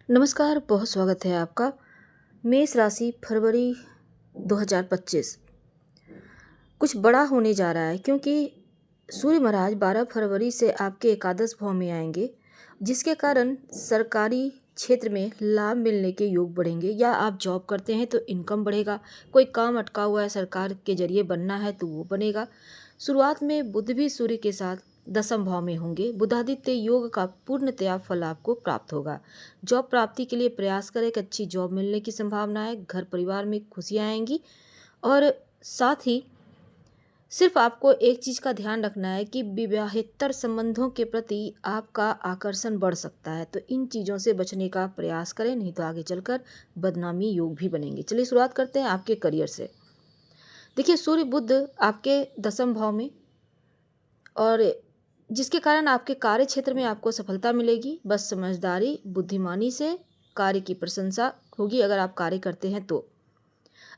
नमस्कार, बहुत स्वागत है आपका। मेष राशि फरवरी 2025 कुछ बड़ा होने जा रहा है क्योंकि सूर्य महाराज 12 फरवरी से आपके एकादश भाव में आएंगे, जिसके कारण सरकारी क्षेत्र में लाभ मिलने के योग बढ़ेंगे। या आप जॉब करते हैं तो इनकम बढ़ेगा, कोई काम अटका हुआ है सरकार के जरिए बनना है तो वो बनेगा। शुरुआत में बुध भी सूर्य के साथ दसम भाव में होंगे। बुधादित्य योग का पूर्णतया फल आपको प्राप्त होगा। जॉब प्राप्ति के लिए प्रयास करें कि अच्छी जॉब मिलने की संभावना है। घर परिवार में खुशियाँ आएंगी और साथ ही सिर्फ आपको एक चीज़ का ध्यान रखना है कि विवाहेतर संबंधों के प्रति आपका आकर्षण बढ़ सकता है, तो इन चीज़ों से बचने का प्रयास करें, नहीं तो आगे चलकर बदनामी योग भी बनेंगे। चलिए शुरुआत करते हैं आपके करियर से। देखिए, सूर्य बुध आपके दसम भाव में, और जिसके कारण आपके कार्य क्षेत्र में आपको सफलता मिलेगी। बस समझदारी बुद्धिमानी से कार्य की प्रशंसा होगी। अगर आप कार्य करते हैं तो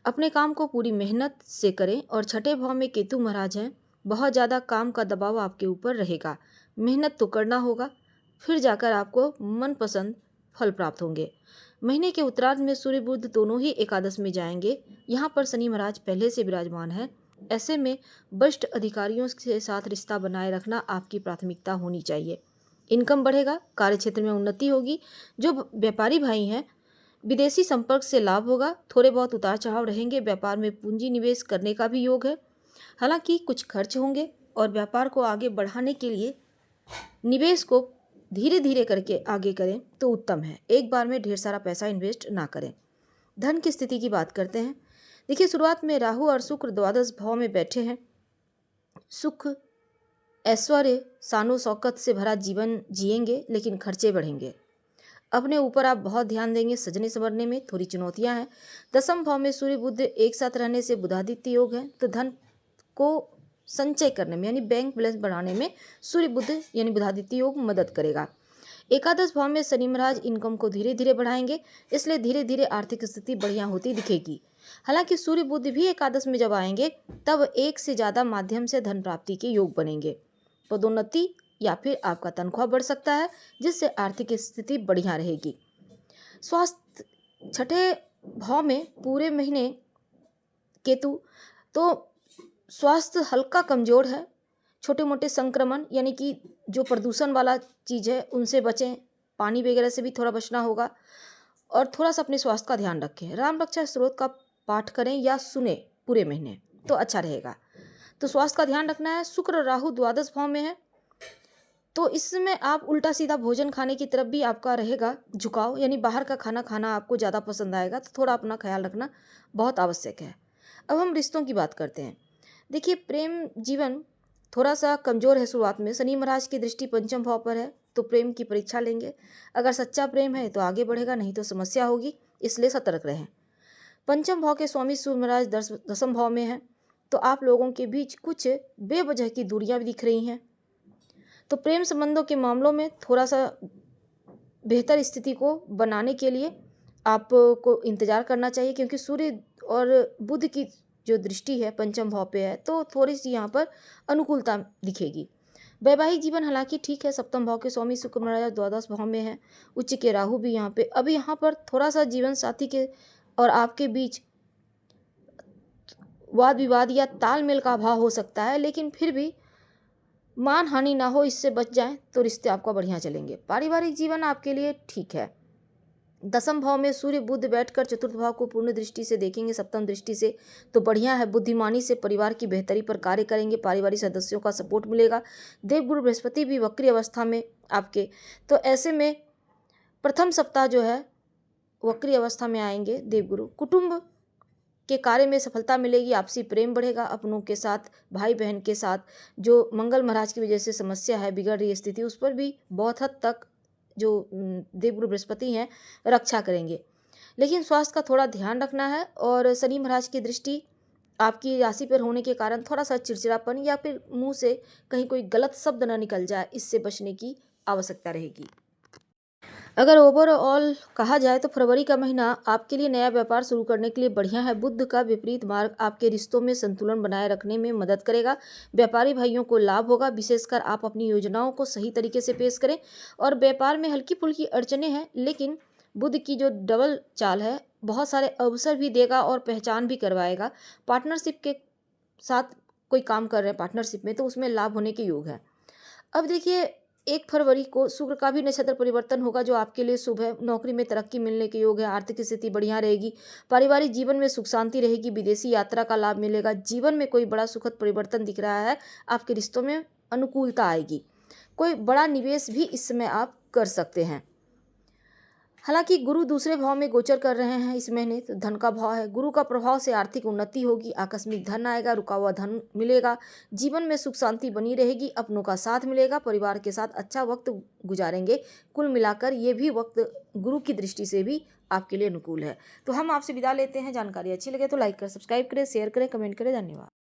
अपने काम को पूरी मेहनत से करें। और छठे भाव में केतु महाराज हैं, बहुत ज़्यादा काम का दबाव आपके ऊपर रहेगा। मेहनत तो करना होगा, फिर जाकर आपको मनपसंद फल प्राप्त होंगे। महीने के उत्तरार्ध में सूर्य बुध दोनों ही एकादश में जाएंगे। यहाँ पर शनि महाराज पहले से विराजमान है। ऐसे में वरिष्ठ अधिकारियों के साथ रिश्ता बनाए रखना आपकी प्राथमिकता होनी चाहिए। इनकम बढ़ेगा, कार्य क्षेत्र में उन्नति होगी। जो व्यापारी भाई हैं, विदेशी संपर्क से लाभ होगा। थोड़े बहुत उतार चढ़ाव रहेंगे। व्यापार में पूंजी निवेश करने का भी योग है, हालांकि कुछ खर्च होंगे। और व्यापार को आगे बढ़ाने के लिए निवेश को धीरे धीरे करके आगे करें तो उत्तम है। एक बार में ढेर सारा पैसा इन्वेस्ट ना करें। धन की स्थिति की बात करते हैं। देखिए, शुरुआत में राहु और शुक्र द्वादश भाव में बैठे हैं। सुख, ऐश्वर्य, शानो शौकत से भरा जीवन जिएंगे, लेकिन खर्चे बढ़ेंगे। अपने ऊपर आप बहुत ध्यान देंगे। सजने संवरने में थोड़ी चुनौतियां हैं। दसम भाव में सूर्य बुध एक साथ रहने से बुधादित्य योग है, तो धन को संचय करने में यानी बैंक बैलेंस बढ़ाने में सूर्य बुध यानी बुधादित्य योग मदद करेगा। एकादश भाव में शनि महाराज इनकम को धीरे धीरे बढ़ाएंगे, इसलिए धीरे धीरे आर्थिक स्थिति बढ़िया होती दिखेगी। हालांकि सूर्य बुध भी एकादश में जब आएंगे तब एक से ज़्यादा माध्यम से धन प्राप्ति के योग बनेंगे। पदोन्नति या फिर आपका तनख्वाह बढ़ सकता है, जिससे आर्थिक स्थिति बढ़िया रहेगी। स्वास्थ्य, छठे भाव में पूरे महीने केतु, तो स्वास्थ्य हल्का कमजोर है। छोटे मोटे संक्रमण यानी कि जो प्रदूषण वाला चीज़ है उनसे बचें। पानी वगैरह से भी थोड़ा बचना होगा। और थोड़ा सा अपने स्वास्थ्य का ध्यान रखें। राम रक्षा स्त्रोत का पाठ करें या सुने पूरे महीने, तो अच्छा रहेगा। तो स्वास्थ्य का ध्यान रखना है। शुक्र राहु द्वादश भाव में है, तो इसमें आप उल्टा सीधा भोजन खाने की तरफ भी आपका रहेगा झुकाव, यानी बाहर का खाना खाना आपको ज़्यादा पसंद आएगा, तो थोड़ा अपना ख्याल रखना बहुत आवश्यक है। अब हम रिश्तों की बात करते हैं। देखिए, प्रेम जीवन थोड़ा सा कमज़ोर है शुरुआत में। शनि महाराज की दृष्टि पंचम भाव पर है, तो प्रेम की परीक्षा लेंगे। अगर सच्चा प्रेम है तो आगे बढ़ेगा, नहीं तो समस्या होगी, इसलिए सतर्क रहें। पंचम भाव के स्वामी सूर्य महाराज दसम भाव में है, तो आप लोगों के बीच कुछ बेवजह की दूरियां भी दिख रही हैं। तो प्रेम संबंधों के मामलों में थोड़ा सा बेहतर स्थिति को बनाने के लिए आपको इंतज़ार करना चाहिए, क्योंकि सूर्य और बुध की जो दृष्टि है पंचम भाव पे है, तो थोड़ी सी यहाँ पर अनुकूलता दिखेगी। वैवाहिक जीवन हालांकि ठीक है। सप्तम भाव के स्वामी शुक्र महाराज द्वादश भाव में है। उच्च के राहु भी यहाँ पे। अब यहाँ पर थोड़ा सा जीवन साथी के और आपके बीच वाद विवाद या तालमेल का अभाव हो सकता है, लेकिन फिर भी मान हानि ना हो, इससे बच जाएं तो रिश्ते आपका बढ़िया चलेंगे। पारिवारिक जीवन आपके लिए ठीक है। दसम भाव में सूर्य बुध बैठकर चतुर्थ भाव को पूर्ण दृष्टि से देखेंगे, सप्तम दृष्टि से, तो बढ़िया है। बुद्धिमानी से परिवार की बेहतरी पर कार्य करेंगे। पारिवारिक सदस्यों का सपोर्ट मिलेगा। देवगुरु बृहस्पति भी वक्री अवस्था में आपके, तो ऐसे में प्रथम सप्ताह जो है वक्री अवस्था में आएंगे देवगुरु। कुटुंब के कार्य में सफलता मिलेगी। आपसी प्रेम बढ़ेगा। अपनों के साथ, भाई बहन के साथ जो मंगल महाराज की वजह से समस्या है, बिगड़ रही स्थिति, उस पर भी बहुत हद तक जो देवगुरु बृहस्पति हैं रक्षा करेंगे। लेकिन स्वास्थ्य का थोड़ा ध्यान रखना है। और शनि महाराज की दृष्टि आपकी राशि पर होने के कारण थोड़ा सा चिड़चिड़ापन या फिर मुंह से कहीं कोई गलत शब्द ना निकल जाए, इससे बचने की आवश्यकता रहेगी। अगर ओवरऑल कहा जाए तो फरवरी का महीना आपके लिए नया व्यापार शुरू करने के लिए बढ़िया है। बुध का विपरीत मार्ग आपके रिश्तों में संतुलन बनाए रखने में मदद करेगा। व्यापारी भाइयों को लाभ होगा। विशेषकर आप अपनी योजनाओं को सही तरीके से पेश करें। और व्यापार में हल्की फुल्की अड़चने हैं, लेकिन बुध की जो डबल चाल है, बहुत सारे अवसर भी देगा और पहचान भी करवाएगा। पार्टनरशिप के साथ कोई काम कर रहे हैं पार्टनरशिप में, तो उसमें लाभ होने के योग है। अब देखिए 1 फरवरी को शुक्र का भी नक्षत्र परिवर्तन होगा, जो आपके लिए शुभ है। नौकरी में तरक्की मिलने के योग है, आर्थिक स्थिति बढ़िया रहेगी, पारिवारिक जीवन में सुख शांति रहेगी, विदेशी यात्रा का लाभ मिलेगा, जीवन में कोई बड़ा सुखद परिवर्तन दिख रहा है, आपके रिश्तों में अनुकूलता आएगी, कोई बड़ा निवेश भी इस समय आप कर सकते हैं। हालांकि गुरु दूसरे भाव में गोचर कर रहे हैं इस महीने, तो धन का भाव है। गुरु का प्रभाव से आर्थिक उन्नति होगी, आकस्मिक धन आएगा, रुका हुआ धन मिलेगा, जीवन में सुख शांति बनी रहेगी, अपनों का साथ मिलेगा, परिवार के साथ अच्छा वक्त गुजारेंगे। कुल मिलाकर ये भी वक्त गुरु की दृष्टि से भी आपके लिए अनुकूल है। तो हम आपसे विदा लेते हैं। जानकारी अच्छी लगे तो लाइक करें, सब्सक्राइब करें, शेयर करें, कमेंट करें। धन्यवाद।